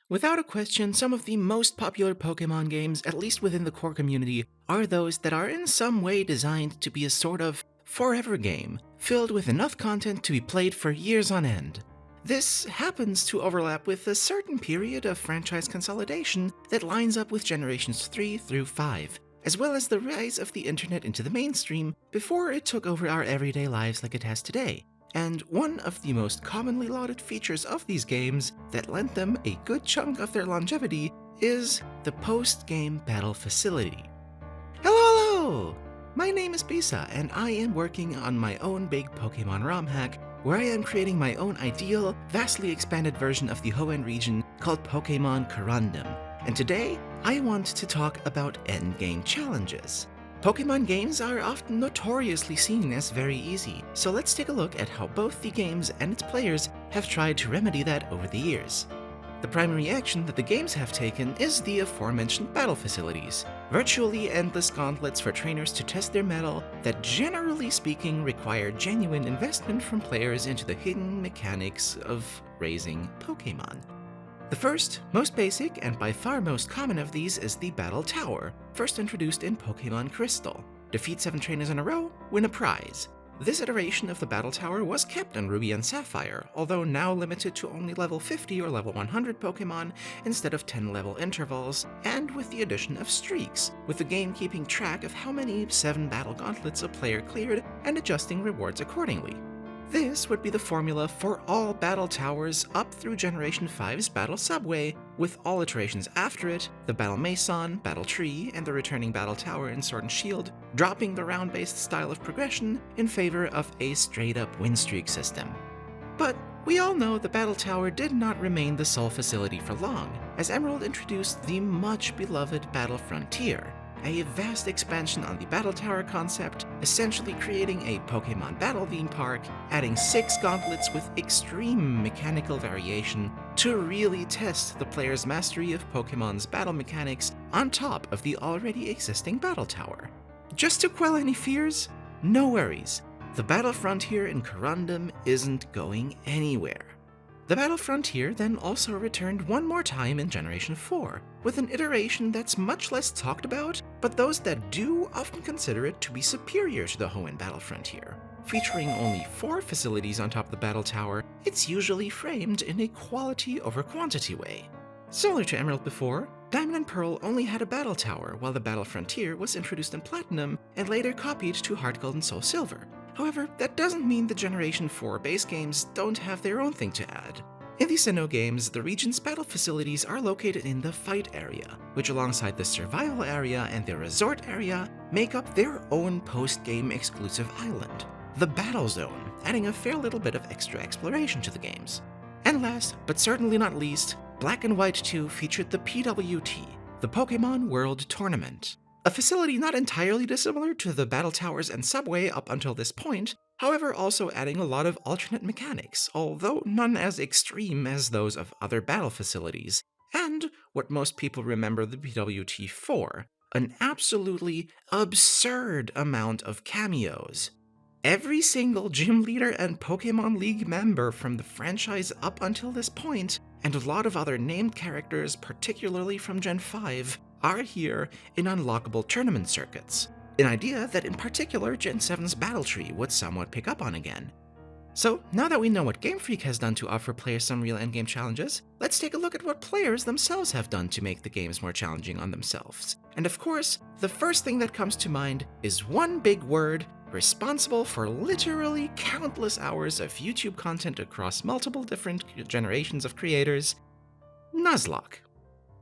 Without a question, some of the most popular Pokemon games, at least within the core community, are those that are in some way designed to be a sort of forever game, filled with enough content to be played for years on end. This happens to overlap with a certain period of franchise consolidation that lines up with generations 3 through 5, as well as the rise of the internet into the mainstream before it took over our everyday lives like it has today. And one of the most commonly lauded features of these games that lent them a good chunk of their longevity is the post-game battle facility. Hello! My name is Bisa, and I am working on my own big Pokemon ROM hack where I am creating my own ideal, vastly expanded version of the Hoenn region called Pokemon Corundum. And today, I want to talk about endgame challenges. Pokemon games are often notoriously seen as very easy, so let's take a look at how both the games and its players have tried to remedy that over the years. The primary action that the games have taken is the aforementioned battle facilities, virtually endless gauntlets for trainers to test their mettle that, generally speaking, require genuine investment from players into the hidden mechanics of raising Pokemon. The first, most basic, and by far most common of these is the Battle Tower, first introduced in Pokemon Crystal. Defeat 7 trainers in a row, win a prize. This iteration of the Battle Tower was kept in Ruby and Sapphire, although now limited to only level 50 or level 100 Pokemon instead of 10 level intervals, and with the addition of streaks, with the game keeping track of how many 7 battle gauntlets a player cleared and adjusting rewards accordingly. This would be the formula for all Battle Towers up through Generation 5's Battle Subway, with all iterations after it, the Battle Mason, Battle Tree, and the returning Battle Tower in Sword and Shield, dropping the round-based style of progression in favor of a straight-up win streak system. But we all know the Battle Tower did not remain the sole facility for long, as Emerald introduced the much-beloved Battle Frontier, a vast expansion on the Battle Tower concept, essentially creating a Pokemon battle theme park, adding 6 gauntlets with extreme mechanical variation to really test the player's mastery of Pokemon's battle mechanics on top of the already existing Battle Tower. Just to quell any fears, no worries, the Battle Frontier in Corundum isn't going anywhere. The Battle Frontier then also returned one more time in Generation 4, with an iteration that's much less talked about, but those that do often consider it to be superior to the Hoenn Battle Frontier. Featuring only 4 facilities on top of the Battle Tower, it's usually framed in a quality over quantity way. Similar to Emerald before, Diamond and Pearl only had a Battle Tower, while the Battle Frontier was introduced in Platinum and later copied to Heart Gold and Soul Silver. However, that doesn't mean the Generation 4 base games don't have their own thing to add. In the Sinnoh games, the region's battle facilities are located in the Fight area, which alongside the Survival area and the Resort area, make up their own post-game exclusive island, the Battle Zone, adding a fair little bit of extra exploration to the games. And last, but certainly not least, Black and White 2 featured the PWT, the Pokemon World Tournament. A facility not entirely dissimilar to the Battle Towers and Subway up until this point, however also adding a lot of alternate mechanics, although none as extreme as those of other battle facilities, and what most people remember the PWT for, an absolutely absurd amount of cameos. Every single gym leader and Pokemon League member from the franchise up until this point, and a lot of other named characters, particularly from Gen 5, are here in unlockable tournament circuits, an idea that in particular Gen 7's Battle Tree would somewhat pick up on again. So now that we know what Game Freak has done to offer players some real endgame challenges, let's take a look at what players themselves have done to make the games more challenging on themselves. And of course, the first thing that comes to mind is one big word responsible for literally countless hours of YouTube content across multiple different generations of creators: Nuzlocke.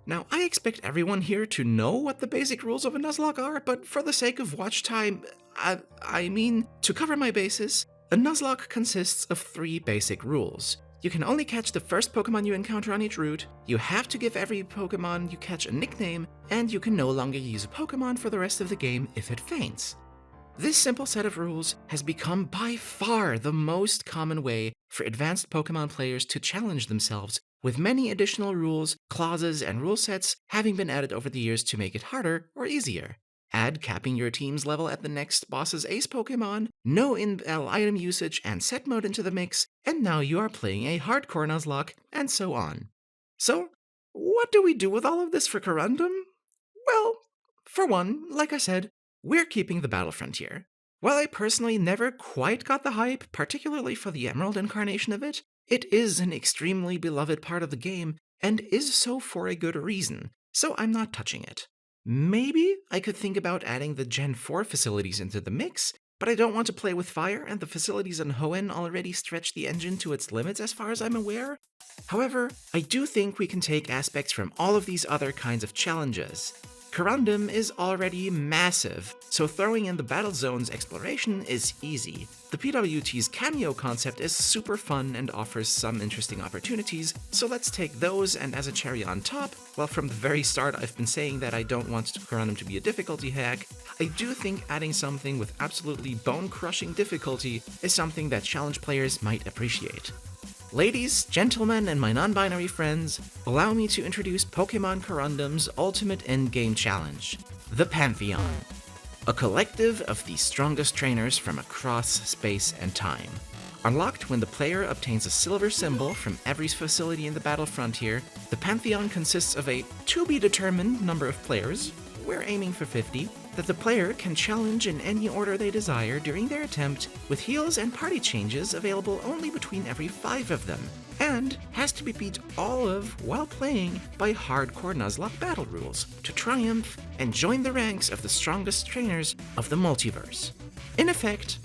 Now, I expect everyone here to know what the basic rules of a Nuzlocke are, but for the sake of watch time, to cover my bases, a Nuzlocke consists of 3 basic rules. You can only catch the first Pokemon you encounter on each route, you have to give every Pokemon you catch a nickname, and you can no longer use a Pokemon for the rest of the game if it faints. This simple set of rules has become by far the most common way for advanced Pokemon players to challenge themselves, with many additional rules, clauses, and rule sets having been added over the years to make it harder or easier. Add capping your team's level at the next boss's ace Pokemon, no in-battle item usage, and set mode into the mix, and now you are playing a hardcore Nuzlocke, and so on. So, what do we do with all of this for Corundum? Well, for one, like I said, we're keeping the battle frontier. While I personally never quite got the hype, particularly for the Emerald incarnation of it, it is an extremely beloved part of the game, and is so for a good reason, so I'm not touching it. Maybe I could think about adding the Gen 4 facilities into the mix, but I don't want to play with fire, and the facilities on Hoenn already stretch the engine to its limits as far as I'm aware. However, I do think we can take aspects from all of these other kinds of challenges. Corundum is already massive, so throwing in the battle zones exploration is easy. The PWT's cameo concept is super fun and offers some interesting opportunities, so let's take those, and as a cherry on top, while from the very start I've been saying that I don't want Corundum to be a difficulty hack, I do think adding something with absolutely bone-crushing difficulty is something that challenge players might appreciate. Ladies, gentlemen, and my non-binary friends, allow me to introduce Pokémon Corundum's ultimate endgame challenge, the Pantheon. A collective of the strongest trainers from across space and time. Unlocked when the player obtains a silver symbol from every facility in the battle frontier, the Pantheon consists of a to-be-determined number of players, we're aiming for 50, that the player can challenge in any order they desire during their attempt, with heals and party changes available only between every 5 of them, and has to be beat all of while playing by hardcore Nuzlocke battle rules to triumph and join the ranks of the strongest trainers of the multiverse. In effect,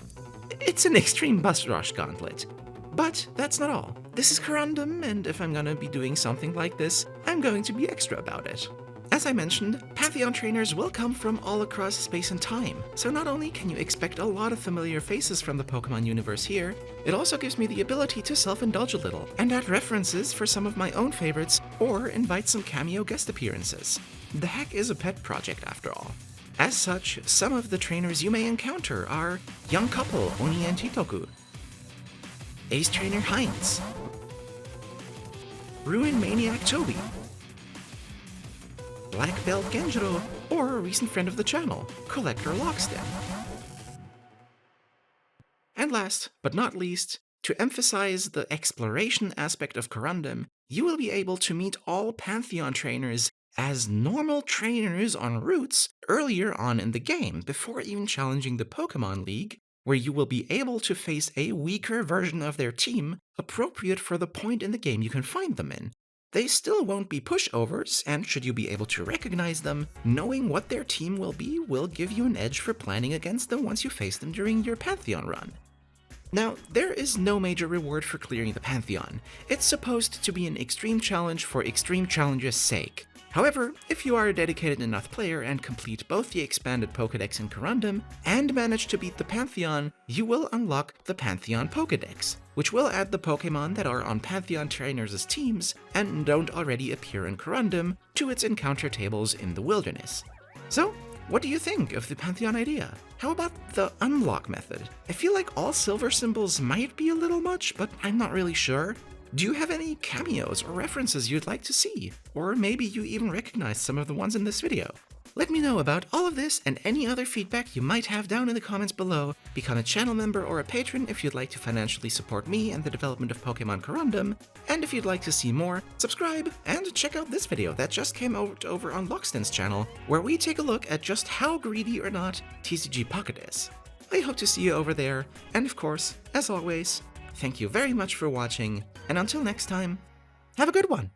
it's an extreme bus rush gauntlet. But that's not all. This is Corundum, and if I'm gonna be doing something like this, I'm going to be extra about it. As I mentioned, Pantheon trainers will come from all across space and time, so not only can you expect a lot of familiar faces from the Pokemon universe here, it also gives me the ability to self-indulge a little, and add references for some of my own favorites, or invite some cameo guest appearances. The heck is a pet project after all. As such, some of the trainers you may encounter are young couple Oni and Chitoku, Ace Trainer Heinz, Ruin Maniac Toby, Black Belt Genjiro, or a recent friend of the channel, Collector Lockstem. And last, but not least, to emphasize the exploration aspect of Corundum, you will be able to meet all Pantheon trainers as normal trainers on routes earlier on in the game, before even challenging the Pokemon League, where you will be able to face a weaker version of their team, appropriate for the point in the game you can find them in. They still won't be pushovers, and should you be able to recognize them, knowing what their team will be will give you an edge for planning against them once you face them during your Pantheon run. Now, there is no major reward for clearing the Pantheon. It's supposed to be an extreme challenge for extreme challenge's sake. However, if you are a dedicated enough player and complete both the expanded Pokédex in Corundum, and manage to beat the Pantheon, you will unlock the Pantheon Pokédex, which will add the Pokémon that are on Pantheon trainers' teams and don't already appear in Corundum to its encounter tables in the wilderness. So, what do you think of the Pantheon idea? How about the unlock method? I feel like all silver symbols might be a little much, but I'm not really sure. Do you have any cameos or references you'd like to see? Or maybe you even recognize some of the ones in this video? Let me know about all of this and any other feedback you might have down in the comments below. Become a channel member or a patron if you'd like to financially support me and the development of Pokemon Corundum. And if you'd like to see more, subscribe and check out this video that just came out over on Lockstem's channel, where we take a look at just how greedy or not TCG Pocket is. I hope to see you over there, and of course, as always, thank you very much for watching, and until next time, have a good one!